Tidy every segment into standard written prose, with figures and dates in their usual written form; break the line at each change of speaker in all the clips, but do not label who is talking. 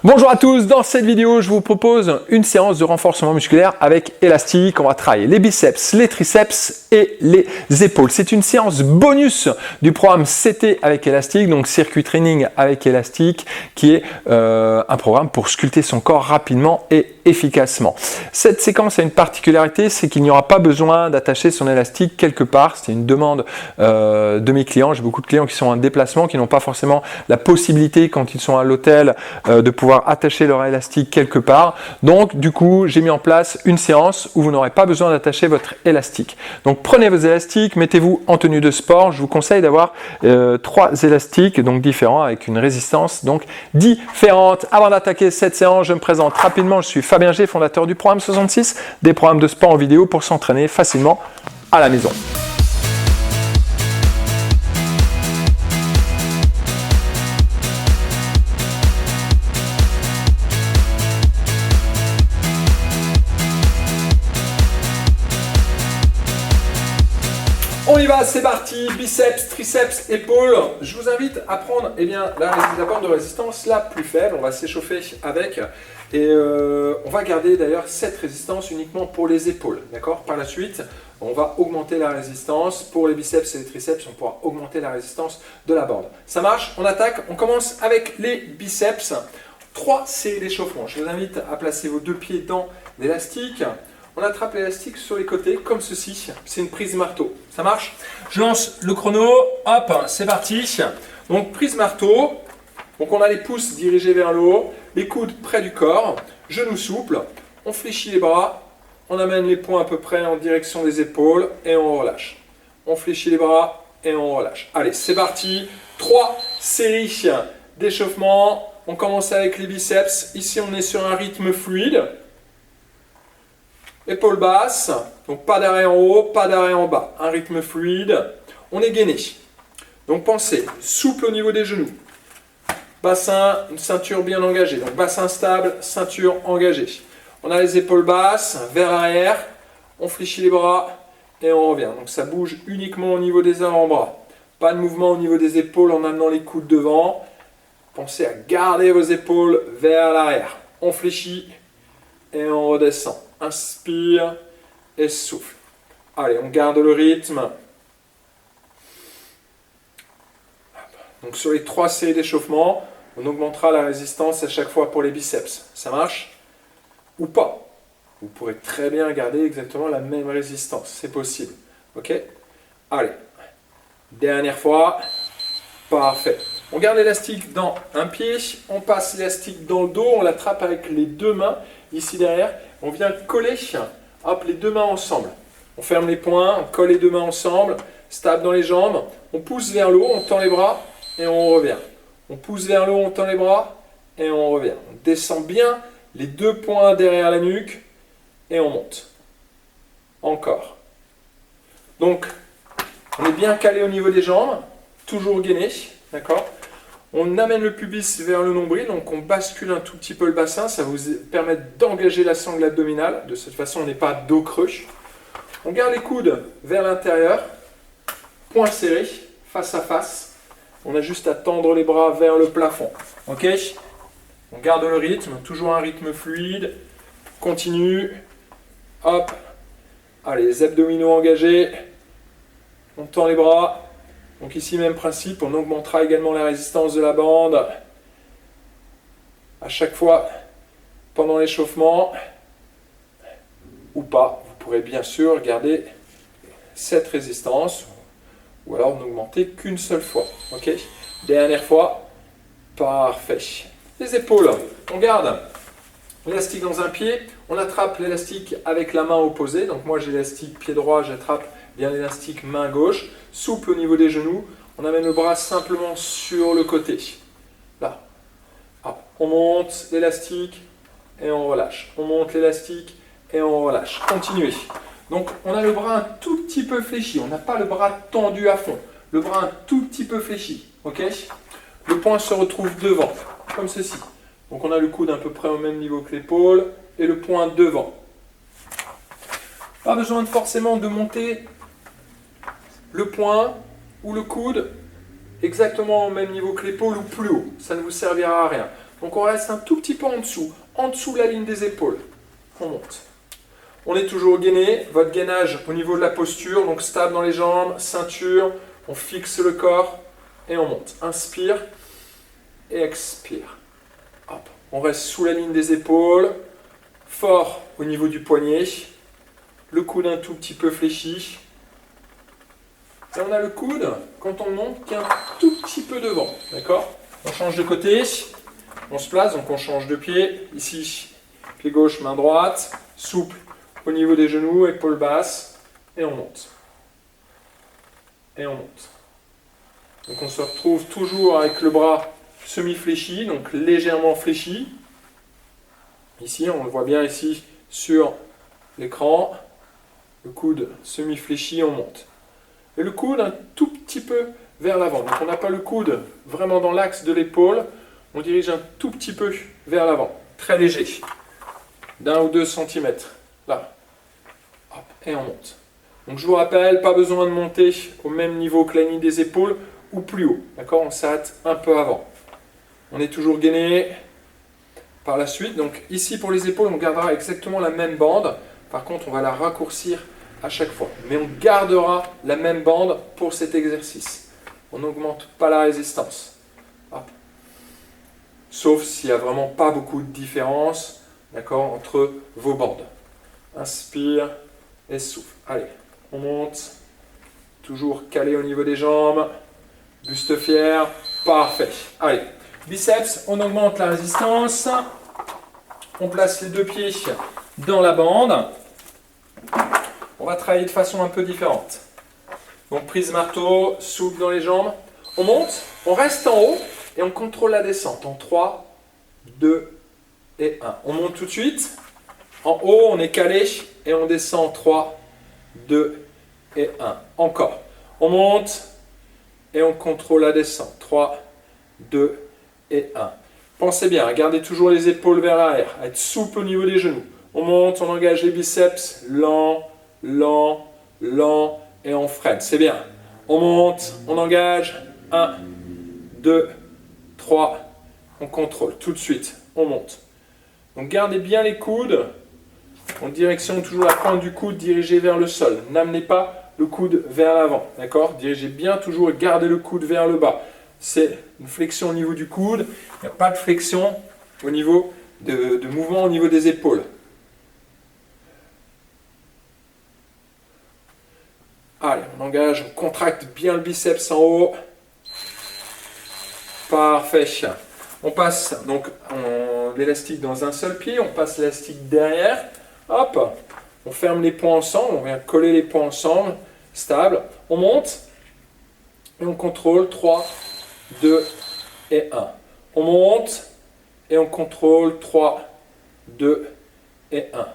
Bonjour à tous, dans cette vidéo je vous propose une séance de renforcement musculaire avec élastique. On va travailler les biceps, les triceps et les épaules. C'est une séance bonus du programme CT avec élastique, donc circuit training avec élastique, qui est un programme pour sculpter son corps rapidement et efficacement. Cette séquence a une particularité, c'est qu'il n'y aura pas besoin d'attacher son élastique quelque part. C'est une demande de mes clients. J'ai beaucoup de clients qui sont en déplacement, qui n'ont pas forcément la possibilité quand ils sont à l'hôtel de pouvoir attacher leur élastique quelque part. Donc du coup, j'ai mis en place une séance où vous n'aurez pas besoin d'attacher votre élastique. Donc prenez vos élastiques, mettez-vous en tenue de sport. Je vous conseille d'avoir 3 élastiques donc différents avec une résistance donc différente. Avant d'attaquer cette séance, je me présente rapidement. Je suis Fabien G, fondateur du programme 66, des programmes de sport en vidéo pour s'entraîner facilement à la maison. On y va, c'est parti, biceps, triceps, épaules. Je vous invite à prendre la bande de résistance la plus faible. On va s'échauffer avec et on va garder d'ailleurs cette résistance uniquement pour les épaules. D'accord? Par la suite, on va augmenter la résistance. Pour les biceps et les triceps, on pourra augmenter la résistance de la bande. Ça marche? On attaque. On commence avec les biceps. 3 séries d'échauffement. Je vous invite à placer vos 2 pieds dans l'élastique. On attrape l'élastique sur les côtés, comme ceci. C'est une prise marteau. Ça marche? Je lance le chrono. Hop, c'est parti. Donc, prise marteau. Donc, on a les pouces dirigés vers le haut, les coudes près du corps, genoux souples. On fléchit les bras. On amène les poings à peu près en direction des épaules et on relâche. On fléchit les bras et on relâche. Allez, c'est parti. 3 séries d'échauffement. On commence avec les biceps. Ici, on est sur un rythme fluide. Épaules basses, donc pas d'arrêt en haut, pas d'arrêt en bas. Un rythme fluide. On est gainé. Donc pensez, souple au niveau des genoux. Bassin, une ceinture bien engagée. Donc bassin stable, ceinture engagée. On a les épaules basses, vers l'arrière. On fléchit les bras et on revient. Donc ça bouge uniquement au niveau des avant-bras. Pas de mouvement au niveau des épaules en amenant les coudes devant. Pensez à garder vos épaules vers l'arrière. On fléchit et on redescend. Inspire et souffle. Allez, on garde le rythme. Donc sur les 3 séries d'échauffement, on augmentera la résistance à chaque fois pour les biceps. Ça marche? Ou pas? Vous pourrez très bien garder exactement la même résistance. C'est possible. Ok? Allez. Dernière fois. Parfait. On garde l'élastique dans un pied. On passe l'élastique dans le dos. On l'attrape avec les 2 mains. Ici derrière. On vient coller hop, les 2 mains ensemble. On ferme les poings, on colle les 2 mains ensemble, stable dans les jambes. On pousse vers le haut, on tend les bras et on revient. On pousse vers le haut, on tend les bras et on revient. On descend bien les 2 poings derrière la nuque et on monte. Encore. Donc, on est bien calé au niveau des jambes, toujours gainé, d'accord ? On amène le pubis vers le nombril, donc on bascule un tout petit peu le bassin, ça vous permet d'engager la sangle abdominale. De cette façon, on n'est pas dos creux. On garde les coudes vers l'intérieur, poings serrés, face à face. On a juste à tendre les bras vers le plafond. Ok? On garde le rythme, toujours un rythme fluide. Continue. Hop. Allez, les abdominaux engagés. On tend les bras. Donc ici, même principe, on augmentera également la résistance de la bande à chaque fois pendant l'échauffement ou pas. Vous pourrez bien sûr garder cette résistance ou alors n'augmenter qu'une seule fois. Ok? Dernière fois. Parfait. Les épaules, on garde l'élastique dans un pied. On attrape l'élastique avec la main opposée. Donc moi j'ai l'élastique pied droit, j'attrape bien l'élastique main gauche, souple au niveau des genoux, on amène le bras simplement sur le côté. Là. Hop. On monte l'élastique et on relâche. On monte l'élastique et on relâche. Continuez. Donc on a le bras un tout petit peu fléchi, on n'a pas le bras tendu à fond. Le bras un tout petit peu fléchi. Ok? Le poing se retrouve devant, comme ceci. Donc on a le coude à peu près au même niveau que l'épaule et le poing devant. Pas besoin forcément de monter le poing ou le coude exactement au même niveau que l'épaule ou plus haut. Ça ne vous servira à rien. Donc on reste un tout petit peu en dessous de la ligne des épaules. On monte. On est toujours gainé, votre gainage au niveau de la posture, donc stable dans les jambes, ceinture, on fixe le corps et on monte. Inspire et expire. Hop. On reste sous la ligne des épaules, fort au niveau du poignet, le coude un tout petit peu fléchi. Et on a le coude, quand on monte, qui est un tout petit peu devant. D'accord? On change de côté, on se place, donc on change de pied. Ici, pied gauche, main droite, souple au niveau des genoux, épaules basses, et on monte. Et on monte. Donc on se retrouve toujours avec le bras semi-fléchi, donc légèrement fléchi. Ici, on le voit bien ici sur l'écran. Le coude semi-fléchi, on monte. Et le coude un tout petit peu vers l'avant. Donc on n'a pas le coude vraiment dans l'axe de l'épaule, on dirige un tout petit peu vers l'avant. Très léger. D'1 ou 2 cm. Là. Hop, et on monte. Donc je vous rappelle, pas besoin de monter au même niveau que la ligne des épaules ou plus haut. D'accord? On s'arrête un peu avant. On est toujours gainé par la suite. Donc ici pour les épaules, on gardera exactement la même bande. Par contre, on va la raccourcir à chaque fois. Mais on gardera la même bande pour cet exercice. On n'augmente pas la résistance. Hop. Sauf s'il n'y a vraiment pas beaucoup de différence, d'accord, entre vos bandes. Inspire et souffle. Allez, on monte. Toujours calé au niveau des jambes. Buste fier. Parfait. Allez, biceps, on augmente la résistance. On place les deux pieds dans la bande. On va travailler de façon un peu différente. Donc prise marteau, souple dans les jambes. On monte, on reste en haut et on contrôle la descente en 3, 2 et 1. On monte tout de suite. En haut, on est calé et on descend en 3, 2 et 1. Encore. On monte et on contrôle la descente. 3, 2 et 1. Pensez bien, gardez toujours les épaules vers l'arrière, à être souple au niveau des genoux. On monte, on engage les biceps, lent, lent, lent, et on freine. C'est bien. On monte, on engage. 1, 2, 3. On contrôle. Tout de suite, on monte. Donc gardez bien les coudes en direction, toujours la pointe du coude dirigée vers le sol. N'amenez pas le coude vers l'avant. D'accord? Dirigez bien toujours et gardez le coude vers le bas. C'est une flexion au niveau du coude. Il n'y a pas de flexion au niveau de mouvement au niveau des épaules. Allez, on engage, on contracte bien le biceps en haut. Parfait. On passe donc l'élastique dans un seul pied, on passe l'élastique derrière. Hop, on ferme les poings ensemble, on vient coller les poings ensemble, stable. On monte et on contrôle 3, 2 et 1. On monte et on contrôle 3, 2 et 1.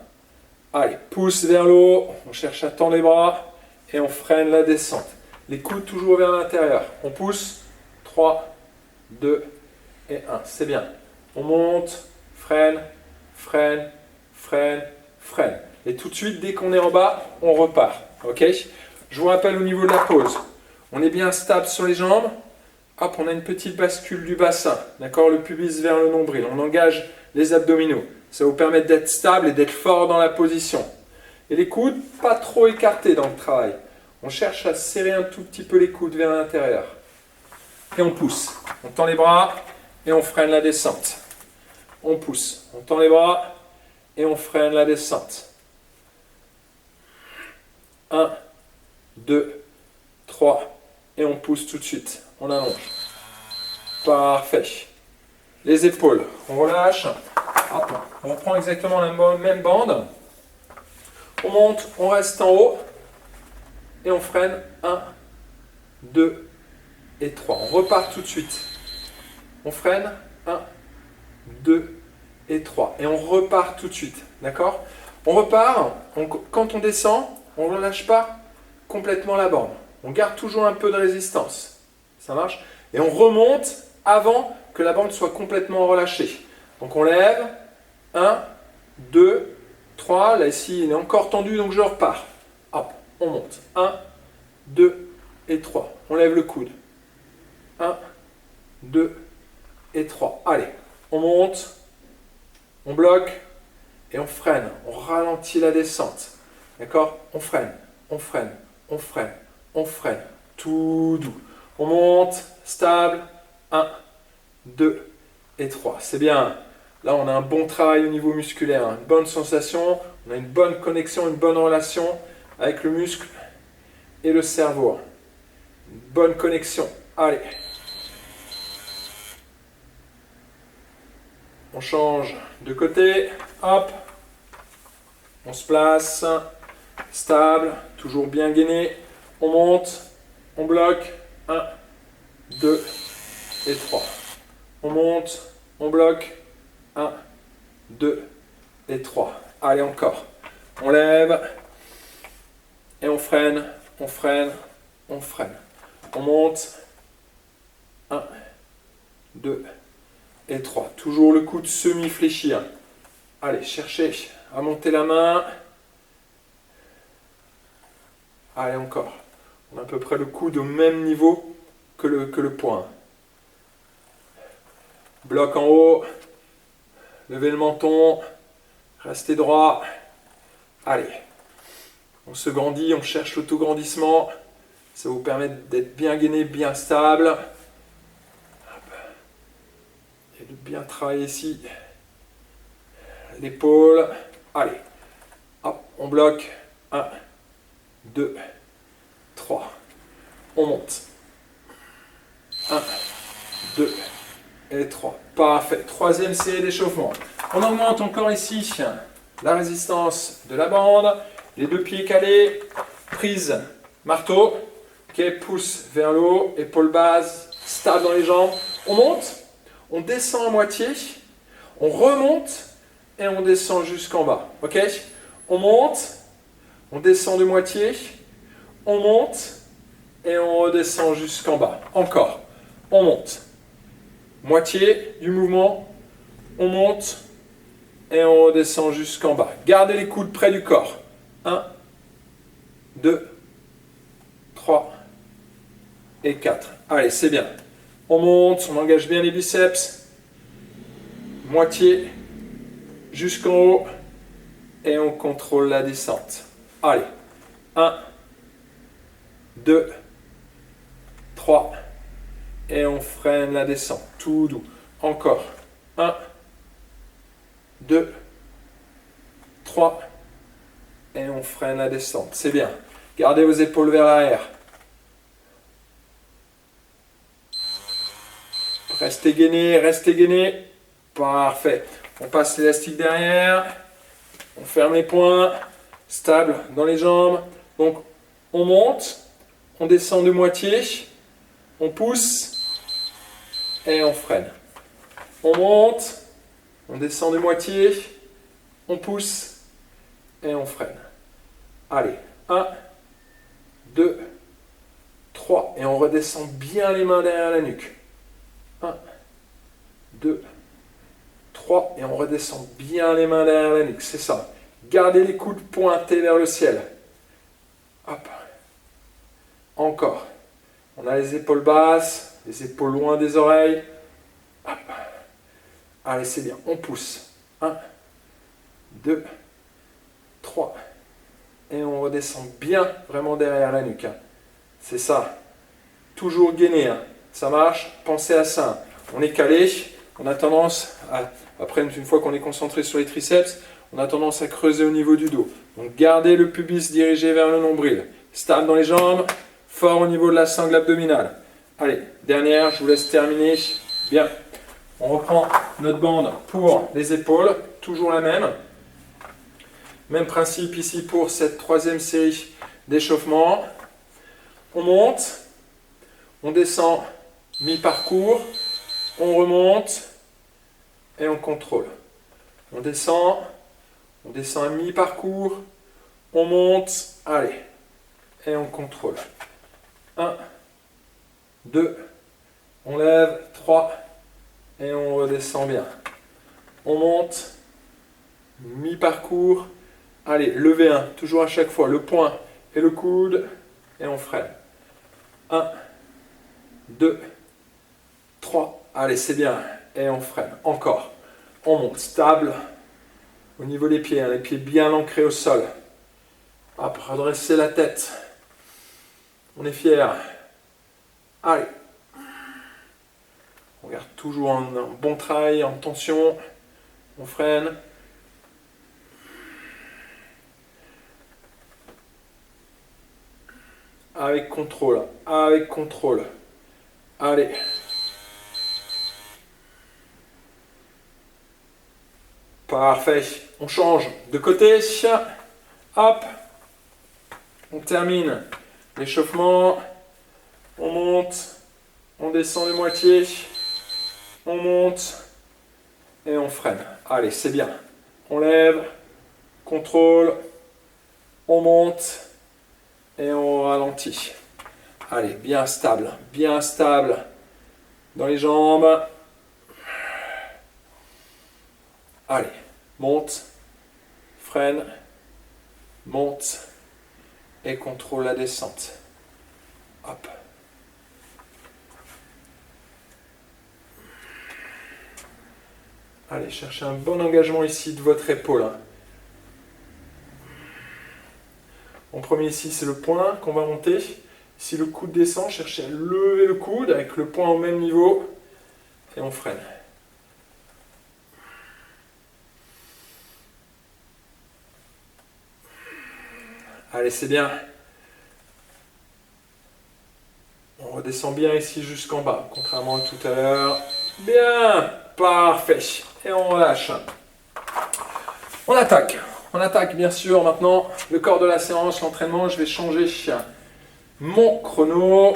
Allez, pouce vers le haut, on cherche à tendre les bras. Et on freine la descente. Les coudes toujours vers l'intérieur. On pousse. 3, 2 et 1. C'est bien. On monte, freine, freine, freine, freine. Et tout de suite, dès qu'on est en bas, on repart. Ok? Je vous rappelle au niveau de la pause. On est bien stable sur les jambes. Hop, on a une petite bascule du bassin. D'accord? Le pubis vers le nombril. On engage les abdominaux. Ça va vous permettre d'être stable et d'être fort dans la position. Et les coudes, pas trop écartés dans le travail. On cherche à serrer un tout petit peu les coudes vers l'intérieur. Et on pousse. On tend les bras et on freine la descente. On pousse. On tend les bras et on freine la descente. 1, 2, 3. Et on pousse tout de suite. On allonge. Parfait. Les épaules, on relâche. Hop. On reprend exactement la même bande. On monte, on reste en haut et on freine 1, 2 et 3. On repart tout de suite. On freine 1, 2 et 3. Et on repart tout de suite. D'accord? On repart. Quand on descend, on ne relâche pas complètement la bande. On garde toujours un peu de résistance. Ça marche? Et on remonte avant que la bande soit complètement relâchée. Donc on lève. 1, 2, 3, là ici il est encore tendu donc je repars. Hop, on monte. 1, 2 et 3. On lève le coude. 1, 2 et 3. Allez, On monte, on bloque et on freine. On ralentit la descente. D'accord? On freine, on freine, on freine, on freine. Tout doux. On monte, stable. 1, 2 et 3. C'est bien. Là, on a un bon travail au niveau musculaire, une bonne sensation, on a une bonne connexion, une bonne relation avec le muscle et le cerveau. Une bonne connexion. Allez. On change de côté. Hop. On se place. Stable. Toujours bien gainé. On monte. On bloque. 1, 2 et 3. On monte. On bloque. 1, 2 et 3. Allez, encore. On lève. Et on freine. On freine. On freine. On monte. 1, 2 et 3. Toujours le coude semi-fléchi. Allez, cherchez à monter la main. Allez, encore. On a à peu près le coude au même niveau que le poing. Bloc en haut. Levez le menton. Restez droit. Allez. On se grandit, on cherche l'autograndissement. Ça vous permet d'être bien gainé, bien stable. Et de bien travailler ici l'épaule. Allez. Hop, on bloque. 1, 2, 3. On monte. 1, 2 et 3. Parfait. Troisième série d'échauffement. On augmente encore ici la résistance de la bande. Les deux pieds calés. Prise marteau. Ok, pouce vers le haut. Épaule basse. Stable dans les jambes. On monte. On descend à moitié. On remonte. Et on descend jusqu'en bas. Ok? On monte. On descend de moitié. On monte. Et on redescend jusqu'en bas. Encore. On monte. Moitié du mouvement. On monte. Et on redescend jusqu'en bas. Gardez les coudes près du corps. 1, 2, 3 et 4. Allez, c'est bien. On monte, on engage bien les biceps. Moitié jusqu'en haut. Et on contrôle la descente. Allez. 1, 2, 3. Et on freine la descente. Tout doux. Encore. 1, 2, 3. Et on freine la descente. C'est bien. Gardez vos épaules vers l'arrière. Restez gainé, restez gainé. Parfait. On passe l'élastique derrière. On ferme les poings. Stable dans les jambes. Donc, on monte. On descend de moitié. On pousse. Et on freine. On monte. On descend de moitié. On pousse. Et on freine. Allez. 1, 2, 3. Et on redescend bien les mains derrière la nuque. 1, 2, 3. Et on redescend bien les mains derrière la nuque. C'est ça. Gardez les coudes pointés vers le ciel. Hop. Encore. On a les épaules basses, les épaules loin des oreilles. Hop. Allez, c'est bien. On pousse. 1, 2, 3. Et on redescend bien, vraiment derrière la nuque. C'est ça. Toujours gainé. Ça marche. Pensez à ça. On est calé. On a tendance à, après, une fois qu'on est concentré sur les triceps, on a tendance à creuser au niveau du dos. Donc gardez le pubis dirigé vers le nombril. Stable dans les jambes. Fort au niveau de la sangle abdominale. Allez, dernière, je vous laisse terminer. Bien. On reprend notre bande pour les épaules. Toujours la même. Même principe ici pour cette troisième série d'échauffement. On monte. On descend mi-parcours. On remonte. Et on contrôle. On descend à mi-parcours. On monte. Allez. Et on contrôle. 1, 2, on lève, 3, et on redescend bien. On monte, mi-parcours, allez, levez 1, toujours à chaque fois, le poing et le coude, et on freine. 1, 2, 3, allez, c'est bien. et on freine. Encore. On monte stable au niveau des pieds, hein, les pieds bien ancrés au sol. Hop, redresser la tête. On est fier. Allez. On garde toujours un bon travail, en tension. On freine. Avec contrôle. Avec contrôle. Allez. Parfait. On change de côté. Hop. On termine l'échauffement. On monte. On descend de moitié. On monte. Et on freine. Allez, c'est bien. On lève. Contrôle. On monte. Et on ralentit. Allez, bien stable dans les jambes. Allez, monte, freine, monte et contrôle la descente. Hop. Allez, cherchez un bon engagement ici de votre épaule. En premier ici, c'est le poing qu'on va monter. Si le coude descend, cherchez à lever le coude avec le poing au même niveau. Et on freine. Allez, c'est bien. On redescend bien ici jusqu'en bas, contrairement à tout à l'heure. Bien, parfait. Et on relâche. On attaque. On attaque bien sûr maintenant le corps de la séance, l'entraînement. Je vais changer mon chrono.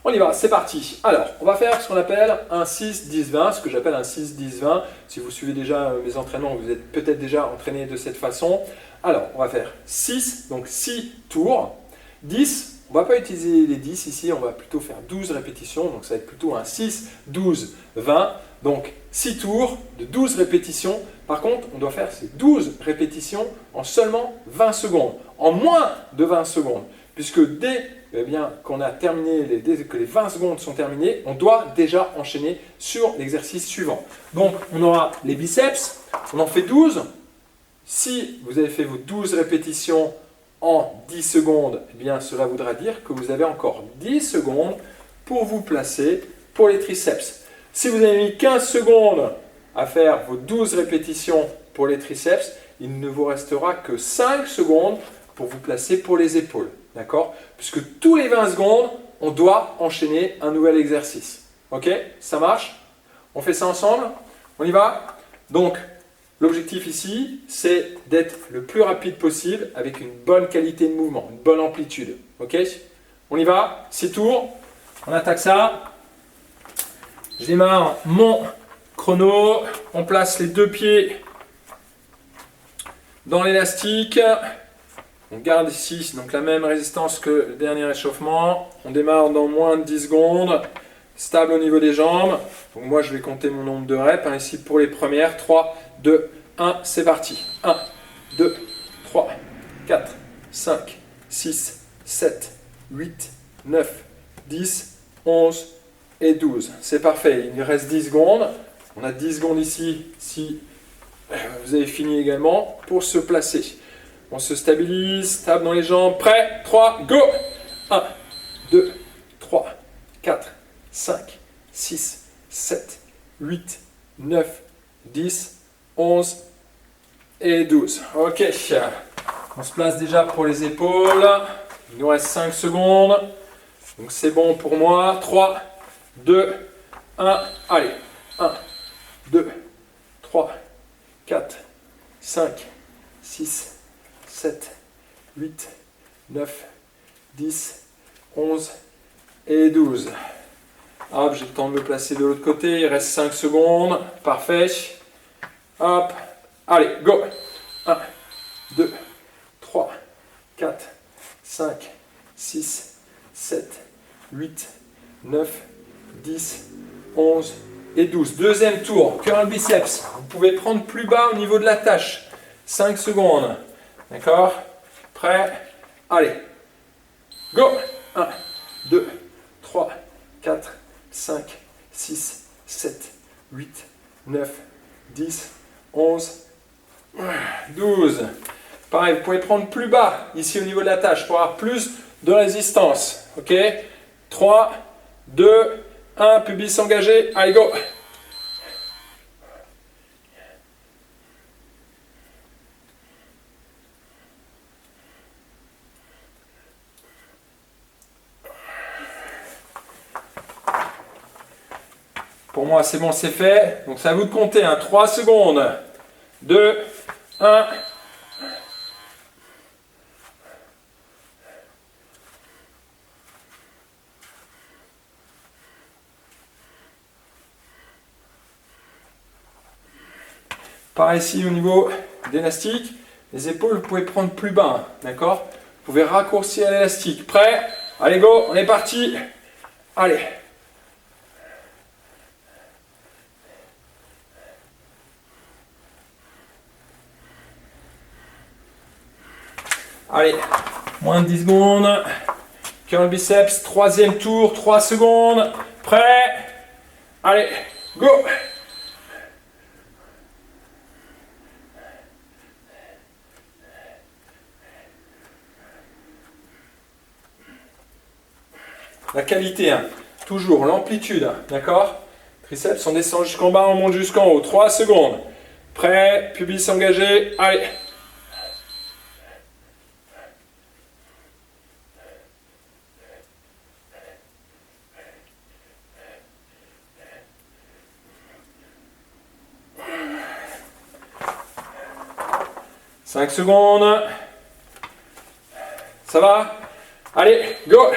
On y va, c'est parti. Alors, on va faire ce qu'on appelle un 6-10-20, ce que j'appelle un 6-10-20. Si vous suivez déjà mes entraînements, vous êtes peut-être déjà entraîné de cette façon. Alors, on va faire 6, donc 6 tours. 10, on ne va pas utiliser les 10 ici, on va plutôt faire 12 répétitions. Donc, ça va être plutôt un 6-12-20. Donc, 6 tours de 12 répétitions. Par contre, on doit faire ces 12 répétitions en seulement 20 secondes, en moins de 20 secondes. Puisque dès qu'on a terminé, dès que les 20 secondes sont terminées, on doit déjà enchaîner sur l'exercice suivant. Donc, on aura les biceps, on en fait 12. Si vous avez fait vos 12 répétitions en 10 secondes, eh bien, cela voudra dire que vous avez encore 10 secondes pour vous placer pour les triceps. Si vous avez mis 15 secondes à faire vos 12 répétitions pour les triceps, il ne vous restera que 5 secondes pour vous placer pour les épaules. D'accord? Puisque tous les 20 secondes, on doit enchaîner un nouvel exercice. Ok? Ça marche? On fait ça ensemble? On y va? Donc, l'objectif ici, c'est d'être le plus rapide possible avec une bonne qualité de mouvement, une bonne amplitude. Ok? On y va? 6 tours. On attaque ça. Je démarre mon chrono. On place les deux pieds dans l'élastique. On garde ici donc la même résistance que le dernier échauffement. On démarre dans moins de 10 secondes. Stable au niveau des jambes. Donc moi je vais compter mon nombre de reps. Ici pour les premières. 3, 2, 1, c'est parti. 1, 2, 3, 4, 5, 6, 7, 8, 9, 10, 11 et 12. C'est parfait. Il nous reste 10 secondes. On a 10 secondes ici si vous avez fini également pour se placer. On se stabilise, stable dans les jambes. Prêt? 3, go! 1, 2, 3, 4, 5, 6, 7, 8, 9, 10, 11 et 12. Ok. On se place déjà pour les épaules. Il nous reste 5 secondes. Donc c'est bon pour moi. 3, 2, 1. Allez. 1, 2, 3, 4, 5, 6, 7, 8, 9, 10, 11 et 12. Hop, j'ai le temps de me placer de l'autre côté. Il reste 5 secondes. Parfait. Hop. Allez, go. 1, 2, 3, 4, 5, 6, 7, 8, 9, 10, 11 et 12. Deuxième tour. Curl biceps. Vous pouvez prendre plus bas au niveau de la tâche. 5 secondes. D'accord? Prêt? Allez. Go! 1, 2, 3, 4, 5, 6, 7, 8, 9, 10, 11, 12. Pareil, vous pouvez prendre plus bas ici au niveau de la tâche pour avoir plus de résistance. Ok? 3, 2, 1, pubis engagé. Allez, go! Pour moi, c'est bon, c'est fait. Donc, c'est à vous de compter. 3 secondes. 2, 1. Par ici, au niveau d'élastique, les épaules, vous pouvez prendre plus bas. D'accord? Vous pouvez raccourcir l'élastique. Prêt? Allez, go! On est parti. Allez. Allez, moins de 10 secondes. Curl biceps, troisième tour, 3 secondes. Prêt? Allez, go! La qualité, toujours l'amplitude, d'accord? Triceps, on descend jusqu'en bas, on monte jusqu'en haut. 3 secondes. Prêt, pubis engagé, allez. Cinq secondes. Ça va? Allez, go!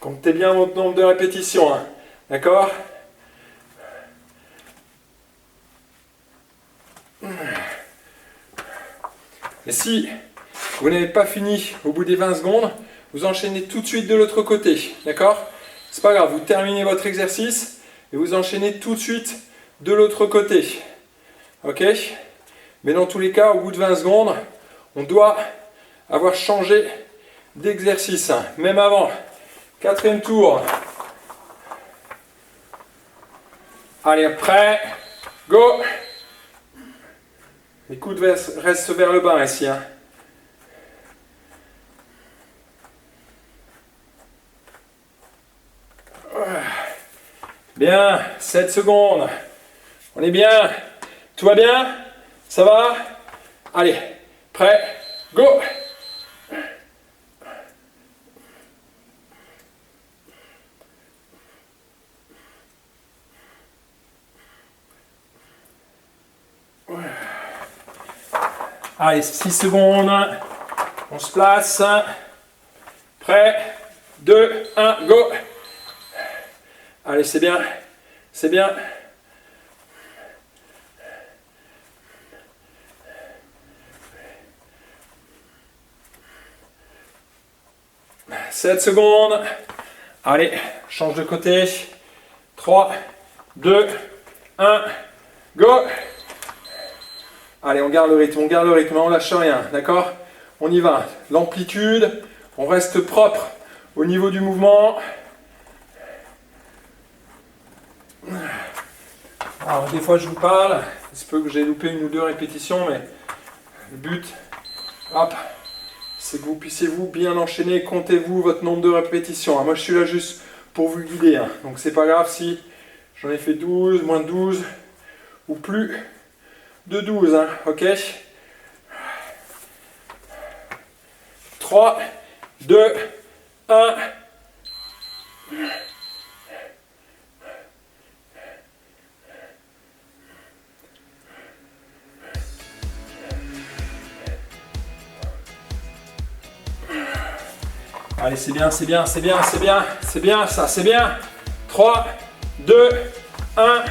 Comptez bien votre nombre de répétitions, d'accord? Et si vous n'avez pas fini au bout des 20 secondes, vous enchaînez tout de suite de l'autre côté, d'accord? C'est pas grave, vous terminez votre exercice et vous enchaînez tout de suite de l'autre côté, ok? Mais dans tous les cas, au bout de 20 secondes, on doit avoir changé d'exercice, même avant. Quatrième tour. Allez, prêt, go! Les coudes restent vers le bas ici. Bien, 7 secondes. On est bien. Tout va bien? Ça va? Allez, prêt, go! Allez, 6 secondes. On se place. Prêt, 2, 1, go! Allez, c'est bien. C'est bien. « 7 secondes. Allez, change de côté. 3, 2, 1, go! Allez, on garde le rythme, on lâche rien, d'accord? On y va. L'amplitude, on reste propre au niveau du mouvement. Alors, des fois, je vous parle. Il se peut que j'ai loupé une ou deux répétitions, mais le but, hop, c'est que vous puissiez vous bien enchaîner. Comptez-vous votre nombre de répétitions. Moi, je suis là juste pour vous guider. Donc, c'est pas grave si j'en ai fait 12, moins de 12 ou plus de 12, ok? 3, 2, 1. Allez, c'est bien, c'est bien, c'est bien, c'est bien, c'est bien, ça, c'est bien. 3, 2, 1.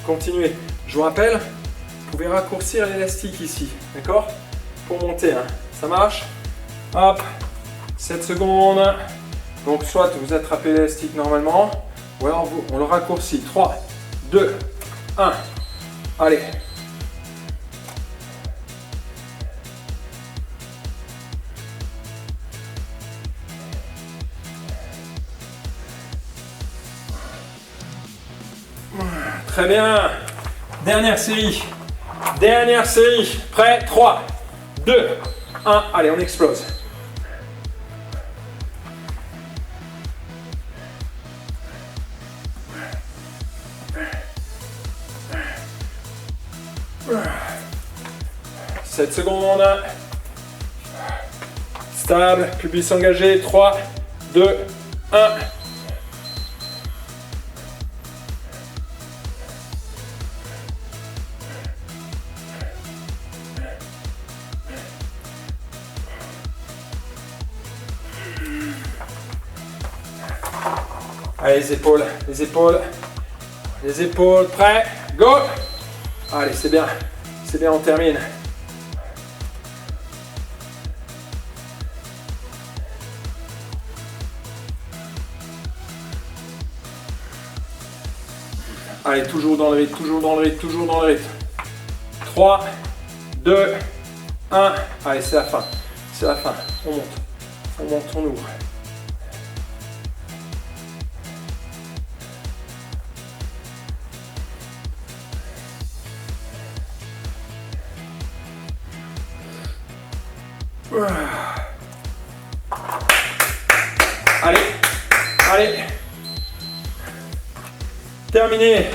Continuez. Je vous rappelle, vous pouvez raccourcir l'élastique ici, d'accord? Pour monter, ça marche? Hop, 7 secondes. Donc, soit vous attrapez l'élastique normalement, ou alors on le raccourcit. 3, 2, 1. Allez. Très bien. Dernière série. Dernière série. Prêt? 3, 2, 1. Allez, on explose. « 7 secondes. Stable, public engagé. 3, 2, 1. Allez, les épaules, les épaules, les épaules, prêt, go! Allez, c'est bien, on termine. Allez, toujours dans le rythme, toujours dans le rythme, toujours dans le rythme. 3, 2, 1. Allez, c'est la fin, c'est la fin. On monte, on ouvre. Allez, allez. Terminé.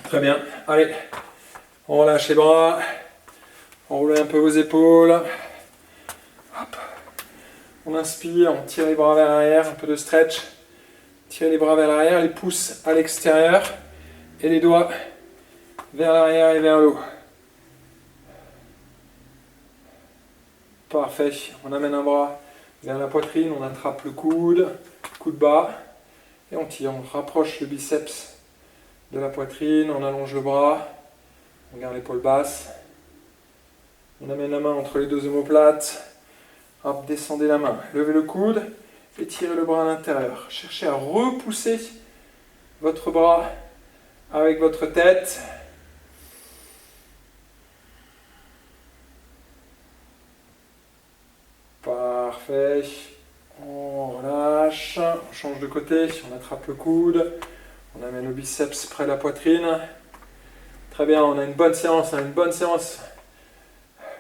Très bien. Allez, on relâche les bras. On roule un peu vos épaules. Hop. On inspire, on tire les bras vers l'arrière, un peu de stretch. Tirez les bras vers l'arrière, les pouces à l'extérieur et les doigts vers l'arrière et vers le haut. Parfait. On amène un bras vers la poitrine, on attrape le coude bas et on tire. On rapproche le biceps de la poitrine, on allonge le bras, on garde l'épaule basse. On amène la main entre les deux omoplates. Hop, descendez la main, levez le coude. Et tirez le bras à l'intérieur. Cherchez à repousser votre bras avec votre tête. Parfait. On relâche. On change de côté. On attrape le coude. On amène le biceps près de la poitrine. Très bien, on a une bonne séance.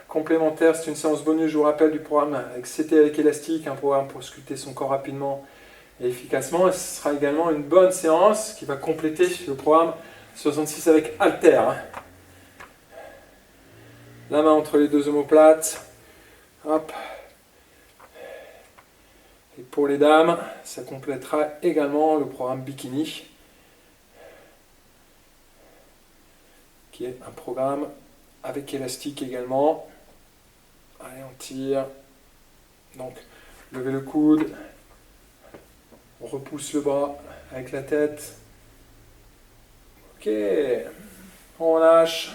Complémentaire, c'est une séance bonus, je vous rappelle, du programme avec CT avec élastique, un programme pour sculpter son corps rapidement et efficacement. Et ce sera également une bonne séance qui va compléter le programme 66 avec halter. La main entre les deux omoplates. Hop. Et pour les dames, ça complétera également le programme bikini, qui est un programme avec élastique également. Allez, on tire. Donc, levez le coude. On repousse le bras avec la tête. Ok. On lâche.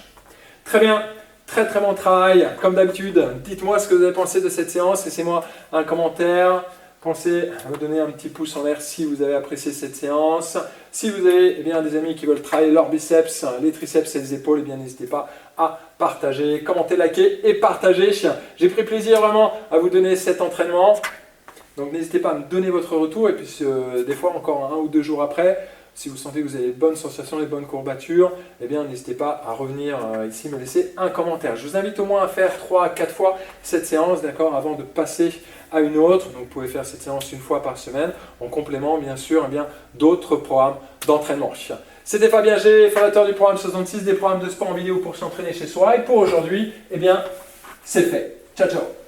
Très bien. Très très bon travail. Comme d'habitude, dites-moi ce que vous avez pensé de cette séance. Laissez-moi un commentaire. Pensez à me donner un petit pouce en l'air si vous avez apprécié cette séance. Si vous avez des amis qui veulent travailler leurs biceps, les triceps et les épaules, n'hésitez pas à partager, commenter, liker et partager. J'ai pris plaisir vraiment à vous donner cet entraînement. Donc n'hésitez pas à me donner votre retour et puis des fois encore 1 ou 2 jours après, si vous sentez que vous avez les bonnes sensations, les bonnes courbatures, n'hésitez pas à revenir ici me laisser un commentaire. Je vous invite au moins à faire 3 à 4 fois cette séance, d'accord, avant de passer à une autre. Donc vous pouvez faire cette séance une fois par semaine, en complément bien sûr d'autres programmes d'entraînement. C'était Fabien G, fondateur du programme 66, des programmes de sport en vidéo pour s'entraîner chez soi. Et pour aujourd'hui, c'est fait. Ciao, ciao.